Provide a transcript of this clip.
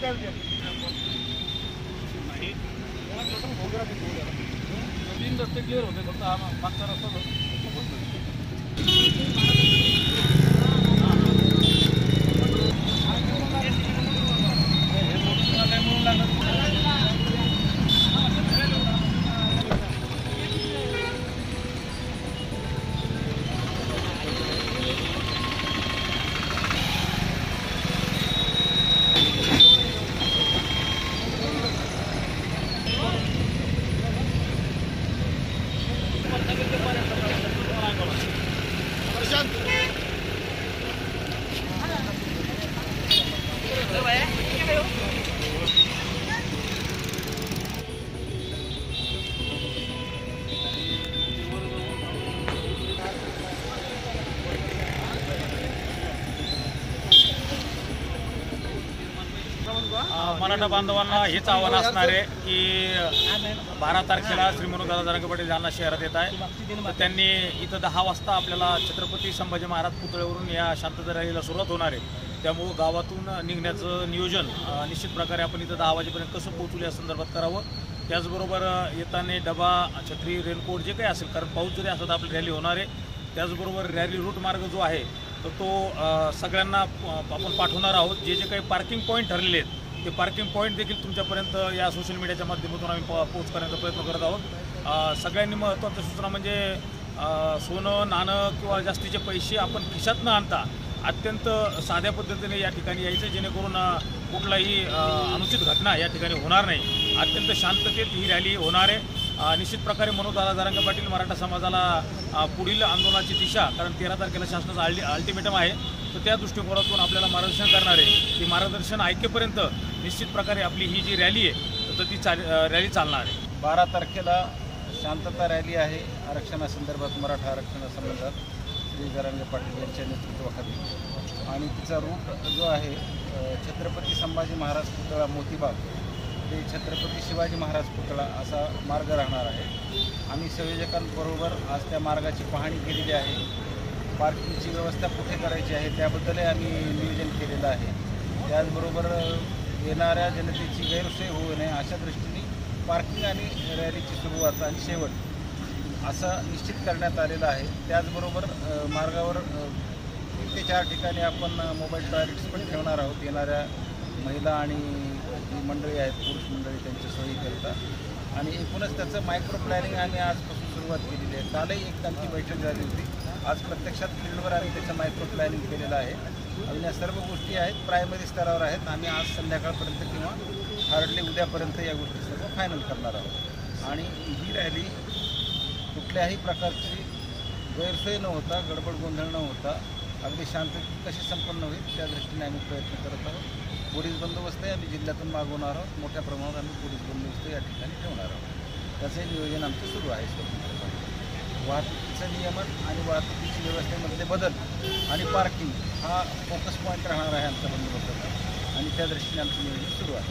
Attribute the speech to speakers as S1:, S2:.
S1: तीन रस्ते क्लिअर होते, फक्त हा मागचा रस्ता मराठा बांधवांना हेच आव्हान असणार आहे की 12 तारखेला श्री मनोहरदादा जरांगे पाटील जालना शहरात येत आहे. तर त्यांनी इथं 10 वाजता आपल्याला छत्रपती संभाजी महाराज पुतळ्यावरून या शांतता रॅलीला सुरुवात होणार आहे. त्यामुळं गावातून निघण्याचं नियोजन निश्चित प्रकारे आपण इथं 10 वाजेपर्यंत कसं पोहोचू या संदर्भात करावं. त्याचबरोबर येताना डबा, छत्री, रेनकोट जे काही असेल, कारण पाऊस जरी असला तर आपली रॅली होणार आहे. त्याचबरोबर रॅली रूट मार्ग जो आहे तर तो सगळ्यांना आपण पाठवणार आहोत. जे जे काही पार्किंग पॉईंट ठरलेले आहेत ते पार्किंग पॉईंट देखील तुमच्यापर्यंत या सोशल मीडियाच्या माध्यमातून आम्ही पोहोच करण्याचा प्रयत्न करत आहोत. सगळ्यांनी महत्त्वाची सूचना म्हणजे सोनं, नाणं किंवा जास्तीचे पैसे आपण खिशात न आणता अत्यंत साध्या पद्धतीने या ठिकाणी यायचं, जेणेकरून कुठलाही अनुचित घटना या ठिकाणी होणार नाही. अत्यंत शांततेत ही रॅली होणार आहे. निश्चित प्रकारे मनोहरदादा जरांगे पाटील मराठा समाजाला पुढील आंदोलनाची दिशा, कारण 13 तारखेला शासनाचं अल्टिमेटम आहे, तर त्या दृष्टिकोनातून आपल्याला मार्गदर्शन करणार आहे. ती मार्गदर्शन ऐकेपर्यंत निश्चित प्रकारे आपली ही जी रॅली आहे तर ती रॅली चालणार आहे.
S2: 12 तारखेला शांतता रॅली आहे आरक्षणासंदर्भात, मराठा आरक्षणासंदर्भात श्री जरांगे पाटील यांच्या नेतृत्वाखाली. आणि तिचा रूट जो आहे छत्रपती संभाजी महाराज पुतळा मोतीबाग ते छत्रपती शिवाजी महाराज पुतळा असा मार्ग राहणार आहे. आम्ही संयोजकांबरोबर आज त्या मार्गाची पाहणी केलेली आहे. पार्किंगची व्यवस्था कुठे करायची आहे त्याबद्दलही आम्ही नियोजन केलेलं आहे. त्याचबरोबर येणाऱ्या जनतेची गैरसोय होऊ नये अशा दृष्टीने पार्किंग आणि रॅलीची सुरुवात आणि शेवट असं निश्चित करण्यात आलेलं आहे. त्याचबरोबर मार्गावर 3 ते 4 ठिकाणी आपण मोबाईल टॉयलेट्स पण ठेवणार आहोत. येणाऱ्या महिला आणि जी मंडळी आहेत, पुरुष मंडळी, त्यांच्या सोयीकरता. आणि एकूणच त्याचं मायक्रो प्लॅनिंग आम्ही आजपासून सुरुवात केलेली आहे. कालही एक आमची बैठक झाली होती. आज प्रत्यक्षात फील्डवर आम्ही त्याचं मायक्रो प्लॅनिंग केलेलं आहे. आणि या सर्व गोष्टी आहेत प्रायमरी स्तरावर आहेत. आम्ही आज संध्याकाळपर्यंत किंवा हार्डली उद्यापर्यंत या गोष्टी सर्व फायनल करणार आहोत. आणि ही रॅली कुठल्याही प्रकारची गैरसोय न होता, गडबड गोंधळ न होता अगदी शांततेत कशी संपन्न होईल त्या दृष्टीने आम्ही प्रयत्न करत आहोत. पोलीस बंदोबस्त आम्ही जिल्ह्यातून मागवणार आहोत. मोठ्या प्रमाणात आम्ही पोलीस बंदोबस्त या ठिकाणी ठेवणार आहोत. त्याचंही नियोजन आमचं सुरू आहे. स्वतंत्रपणे वाहतुकीचं नियमन आणि वाहतुकीची व्यवस्थेमधले बदल आणि पार्किंग हा फोकस पॉईंट राहणार आहे आमचा बंदोबस्ताचा. आणि त्या दृष्टीने आमचं नियोजन सुरू आहे.